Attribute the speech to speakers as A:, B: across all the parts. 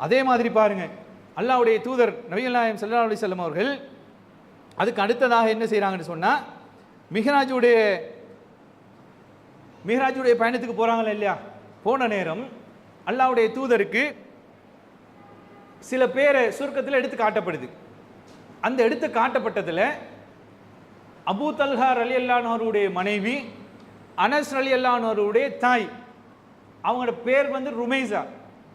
A: அதே மாதிரி பாருங்க, அல்லாஹ்வுடைய தூதர் நபிகள் நாயகம் ஸல்லல்லாஹு அலைஹி வஸல்லம் அவர்கள் அதுக்கு அடுத்ததாக என்ன செய்கிறாங்கன்னு சொன்னால், மிஹ்ராஜுடைய பயணத்துக்கு போகிறாங்களா இல்லையா, போன நேரம் அல்லாஹ்வுடைய தூதருக்கு சில பேரை சுருக்கத்தில் எடுத்து காட்டப்படுது. அந்த எடுத்து காட்டப்பட்டதில் அபூ தல்ஹா ரலியல்லாஹு அன்ஹுடைய மனைவி, அனஸ் ரலியல்லாஹு அன்ஹுடைய தாய், அவங்களோட பேர் வந்து ருமைஸா.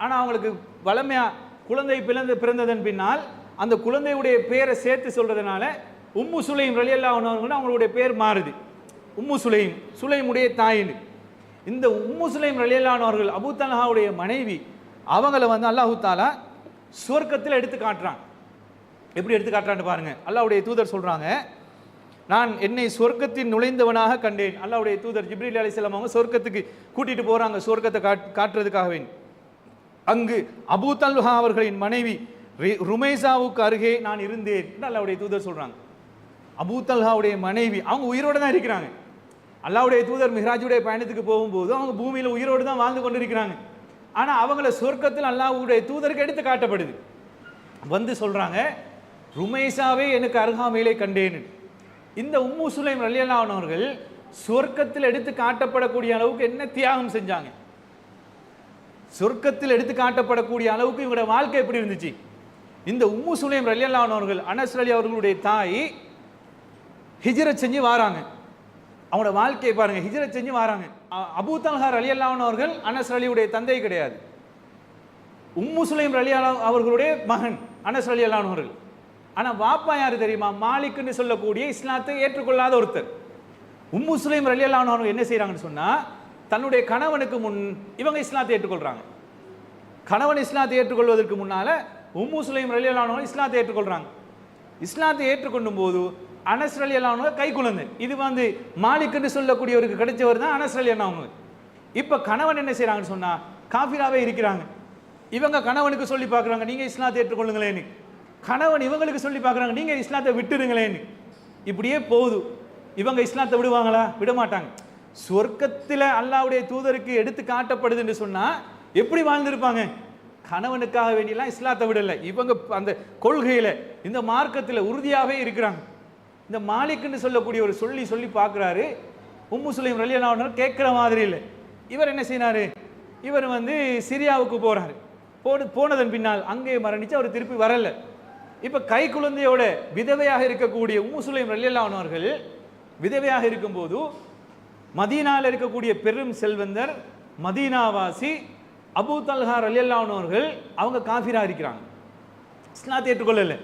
A: ஆனால் அவங்களுக்கு வளமையாக குழந்தை பிறந்ததன் பின்னால் அந்த குழந்தையுடைய பேரை சேர்த்து சொல்கிறதுனால உம்மு சுலைம் ரலியல்லாஹு அன்ஹு அவங்களுடைய பேர் மாறுது. உம்மு சுலைம், சுலைமுடைய தாயின்னு. இந்த உம்மு சுலைம் ரலியல்லாஹு அன்ஹு அவர்கள் அபூ தல்ஹாவுடைய மனைவி, அவங்கள வந்து அல்லாஹு தாலா சுவர்க்கத்தில் எடுத்து காட்டுறான். எப்படி எடுத்து காட்டுறான்னு பாருங்க. அல்லாஹ்வுடைய தூதர் சொல்றாங்க, நான் என்னை சொர்க்கத்தின் நுழைந்தவனாக கண்டேன். அல்லாஹ்வுடைய தூதர் ஜிப்ரீல் அலைஹிஸ்ஸலாம் அவங்க சொர்க்கத்துக்கு கூட்டிட்டு போறாங்க, சொர்க்கத்தை காட்டுறதுக்காகவே. அங்கு அபூ தல்ஹா அவர்களின் மனைவி ருமைசாவுக்கு அருகே நான் இருந்தேன். அல்லாஹ்வுடைய தூதர் சொல்றாங்க. அபூ தல்ஹாவுடைய மனைவி அவங்க உயிரோடு தான் இருக்கிறாங்க. அல்லாஹ்வுடைய தூதர் மிஹ்ராஜுடைய பயணத்துக்கு போகும்போது அவங்க பூமியில் உயிரோடு தான் வாழ்ந்து கொண்டிருக்கிறாங்க. ஆனால் அவங்கள சொர்க்கத்தில் அல்லாஹ்வுடைய தூதருக்கு எடுத்து காட்டப்படுது. வந்து சொல்றாங்க, ருமைசாவே எனக்கு அருகாமையிலே கண்டேன். இந்த உம்மு சுலைம் ரலியல்லாஹு அன்ஹு அவர்கள் சொர்க்கத்தில் எடுத்து காட்டப்படக்கூடிய அளவுக்கு என்ன தியாகம் செஞ்சாங்க. சொர்க்கத்தில் எடுத்து காட்டப்படக்கூடிய அளவுக்கு இவங்களோட வாழ்க்கை எப்படி இருந்துச்சு. இந்த உம்மு சுலைம் ரலியல்லாஹு அன்ஹு அவர்கள், அனஸ் ரலி அவர்களுடைய தாய், ஹிஜ்ரத் செஞ்சு வாராங்க. அவங்களோட வாழ்க்கையை பாருங்க, ஹிஜ்ரத் செஞ்சு வாராங்க. அபூ தல்ஹா ரலியல்லாஹு அன்ஹு அவர்கள் அனஸ் ரலியுடைய தந்தை கிடையாது. உம்மு சுலைம் ரலியல்லாஹு அவர்களுடைய மகன் அனஸ் ரலியல்லாஹு அன்ஹு அவர்கள். ஆனால் வாப்பா யாரு தெரியுமா, மாலிக்னு சொல்லக்கூடிய இஸ்லாத்தை ஏற்றுக்கொள்ளாத ஒருத்தர். உம்மு சுலைம் ரலியல்லாஹு அன்ஹு அவர்கள் என்ன செய்யறாங்கன்னு சொன்னா, தன்னுடைய கணவனுக்கு முன் இவங்க இஸ்லாத்தை ஏற்றுக்கொள்றாங்க. கணவன் இஸ்லாத்தை ஏற்றுக்கொள்வதற்கு முன்னால உம்மு சுலைம் ரலியல்லாஹு அன்ஹு இஸ்லாத்தை ஏற்றுக்கொள்றாங்க. இஸ்லாத்தை ஏற்றுக்கொள்ளும் போது அனஸ் ரலியல்லாஹு அன்ஹு கை குழந்தை. இது வந்து மாலிக்னு சொல்லக்கூடியவருக்கு கிடைச்சவர் தான் அனஸ் ரலியல்லாஹு அன்ஹு. இப்போ கணவன் என்ன செய்யறாங்கன்னு சொன்னா, காஃபிராவே இருக்கிறாங்க. இவங்க கணவனுக்கு சொல்லி பார்க்குறாங்க, நீங்க இஸ்லாத்தை ஏற்றுக்கொள்ளுங்களேன்னு. கணவன் இவங்களுக்கு சொல்லி பார்க்குறாங்க, நீங்க இஸ்லாத்தை விட்டுருங்களேன்னு. இப்படியே போகுது. இவங்க இஸ்லாத்தை விடுவாங்களா? விட மாட்டாங்க. சொர்க்கத்தில் அல்லாஹ்வுடைய தூதருக்கு எடுத்து காட்டப்படுது என்று சொன்னா எப்படி வாழ்ந்திருப்பாங்க. கணவனுக்காக வேண்டியெல்லாம் இஸ்லாத்தை விடலை. இவங்க அந்த கொள்கையில, இந்த மார்க்கத்தில் உறுதியாகவே இருக்கிறாங்க. இந்த மாலிக்னு சொல்லக்கூடிய ஒரு சொல்லி பார்க்குறாரு. உம்மு சுலைம் ரலியல்லாஹு அன்ஹு கேட்குற மாதிரி இல்லை. இவர் என்ன செய்யறாரு, இவர் வந்து சிரியாவுக்கு போறாரு. போனதன் பின்னால் அங்கே மரணிச்சு அவர் திருப்பி வரல. இப்போ கை குழந்தையோட விதவையாக இருக்கக்கூடிய உம்மு சுலைம் ரலியல்லாஹு அன்ஹு அவர்கள் விதவையாக இருக்கும்போது மதீனாவில் இருக்கக்கூடிய பெரும் செல்வந்தர் மதீனாவாசி அபூ தல்ஹா ரலியல்லாஹு அன்ஹு அவர்கள் அவங்க காஃபிரா இருக்கிறாங்க, இஸ்லாத்தை ஏற்றுக்கொள்ளல,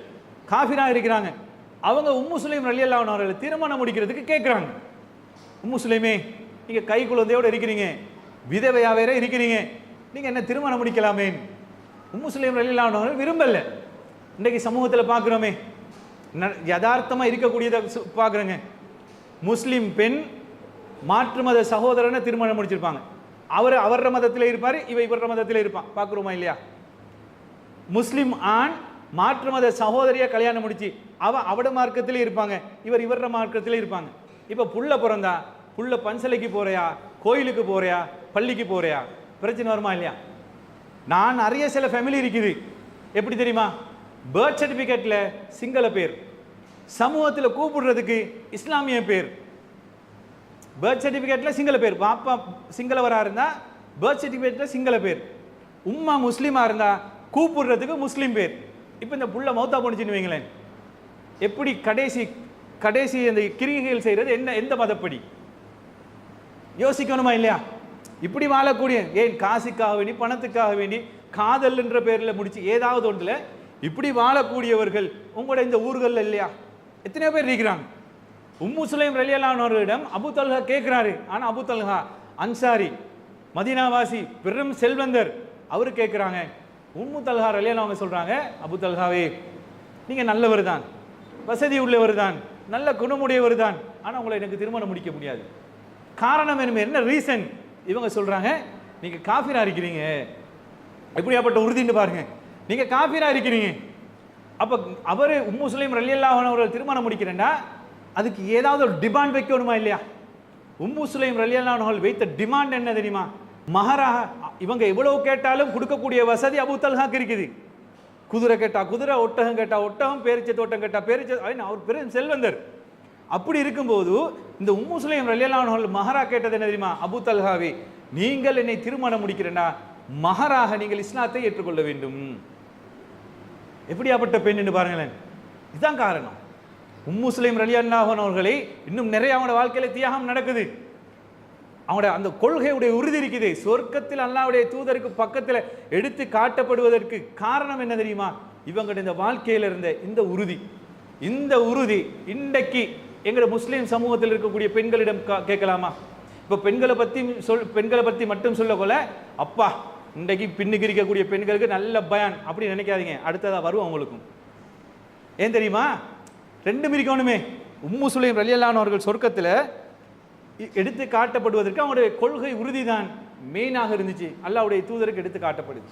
A: காஃபிரா இருக்கிறாங்க. அவங்க உம்மு சுலைம் ரலியல்லாஹு அன்ஹு அவர்களை திருமணம் முடிக்கிறதுக்கு கேட்குறாங்க. உம்மு சுலைமே, நீங்க கை குழந்தையோடு இருக்கிறீங்க, விதவையா வேற இருக்கிறீங்க, நீங்க என்ன திருமணம் முடிக்கலாமே. உம்மு சுலைம் ரலியல்லாஹு அன்ஹு அவர்கள் விரும்பல. இன்றைக்கு சமூகத்தில் பார்க்குறோமே, யதார்த்தமாக இருக்கக்கூடியதை பார்க்குறேங்க. முஸ்லீம் பெண் மாற்று மத சகோதரனை திருமணம் முடிச்சிருப்பாங்க. அவர மதத்தில் இருப்பார், இவர மதத்தில் இருப்பான். பார்க்குறோமா இல்லையா? முஸ்லீம் ஆண் மாற்று மத சகோதரியை கல்யாணம் முடிச்சு அவட மார்க்கத்திலே இருப்பாங்க, இவர மார்க்கத்திலே இருப்பாங்க. இப்போ புள்ள பிறந்தா, புள்ள பன்சலைக்கு போறியா, கோயிலுக்கு போறியா, பள்ளிக்கு போறியா, பிரச்சனை வருமா இல்லையா? நான் அறிய சில ஃபேமிலி இருக்குது. எப்படி தெரியுமா? பர்த் சர்டிஃபிகேட்ல சிங்கள பேர், சமூகத்தில் கூப்பிடுறதுக்கு இஸ்லாமிய பேர். பர்த் சர்டிஃபிகேட்ல சிங்கள பேர், பாப்பா சிங்களவராக இருந்தா பர்த் சர்டிஃபிகேட்ல சிங்கள பேர், உம்மா முஸ்லீமா இருந்தா கூப்பிடுறதுக்கு முஸ்லீம் பேர். இப்போ இந்த புள்ள மௌத்தா போனுச்சுன்னு வைங்களேன், எப்படி கடைசி அந்த கிரிகைகள் செய்யறது என்ன, எந்த மதப்படி யோசிக்கணுமா இல்லையா? இப்படி வாழக்கூடிய, ஏன் காசுக்காக வேண்டி, பணத்துக்காக வேண்டி, காதல் என்ற பேரில் முடிச்சு ஏதாவது ஒன்றில் இப்படி வாழக்கூடியவர்கள் உங்களோட இந்த ஊர்களில் இல்லையா? எத்தனையோ பேர் இருக்கிறாங்க. உம்மு சுலைம் ரலியல்லாஹு அன்ஹு அவர்களிடம் அபூ தல்ஹா கேட்கிறாரு. ஆனால் அபூ தல்ஹா அன்சாரி, மதீனாவாசி, பெரும் செல்வந்தர், அவரு கேட்குறாங்க. உம்மு தல்ஹா ரலியல்லாஹு அன்ஹு சொல்றாங்க, அபூ தல்ஹாவே, நீங்க நல்லவர் தான், வசதி உள்ளவர் தான், நல்ல குணமுடையவர் தான், ஆனால் உங்களை எனக்கு திருமணம் முடிக்க முடியாது. காரணம் என்ன ரீசன்? இவங்க சொல்றாங்க, நீங்க காஃபிரா இருக்கிறீங்க. எப்படியாப்பட்ட உறுதின்னு பாருங்க, நீங்க காஃபிரா இருக்கிறீங்க. அப்ப அவரு உம்மு சுலைம் ரலியல்லாஹு அன்ஹு அவர்கள் திருமணம் முடிக்கிறேன்னா அதுக்கு ஏதாவது ஒரு டிமாண்ட் வைக்கணுமா இல்லையா? உம்மு சுலைம் ரலியல்லாஹு அன்ஹு வைத்த டிமாண்ட் என்ன தெரியுமா? மஹராக இவங்க எவ்வளவு கேட்டாலும் கொடுக்கக்கூடிய வசதி அபூ தல்ஹாக்கு இருக்குது. குதிரை கேட்டா குதிரை, ஒட்டகம் கேட்டா ஒட்டகம், பேரிச்சை தோட்டம் கேட்டா பேரிச்சை, அவர் பெரும் செல்வந்தர். அப்படி இருக்கும்போது இந்த உம்மு சுலைம் ரலியல்லாஹு அன்ஹா மஹரா கேட்டது என்ன தெரியுமா? அபூ தல்ஹாவே, நீங்கள் என்னை திருமணம் முடிக்கிறேன்னா மஹராக நீங்கள் இஸ்லாத்தை ஏற்றுக்கொள்ள வேண்டும். எப்படியாப்பட்ட பெண் என்று பாருங்களேன். இதுதான் காரணம். உம்மு சுலைம் ரலியல்லாஹு அன்ஹா அவர்களை இன்னும் நிறைய அவங்களோட வாழ்க்கையில தியாகம் நடக்குது. அவங்களோட அந்த கொள்கையுடைய உறுதி இருக்குது. சொர்க்கத்தில் அல்லாஹ்வுடைய தூதருக்கு பக்கத்தில் எடுத்து காட்டப்படுவதற்கு காரணம் என்ன தெரியுமா? இவங்களுடைய இந்த வாழ்க்கையில் இருந்த இந்த உறுதி. இந்த உறுதி இன்றைக்கு எங்களோட முஸ்லீம் சமூகத்தில் இருக்கக்கூடிய பெண்களிடம் கேட்கலாமா? இப்போ பெண்களை பற்றி மட்டும் சொல்லக்கொள்ள, அப்பா இன்றைக்கு பின்னுக்கு இருக்கக்கூடிய பெண்களுக்கு நல்ல பயான் அப்படி நினைக்காதீங்க, அடுத்ததாக வரும் அவங்களுக்கும். ஏன் தெரியுமா? ரெண்டும் இருக்கணுமே. உம்மு சுலைம் ரலியல்லாஹு அன்ஹா அவர்கள் சொர்க்கத்தில் எடுத்து காட்டப்படுவதற்கு அவங்களுடைய கொள்கை உறுதிதான் மெயினாக இருந்துச்சு. அல்லாஹ்வுடைய தூதருக்கு எடுத்து காட்டப்படுது.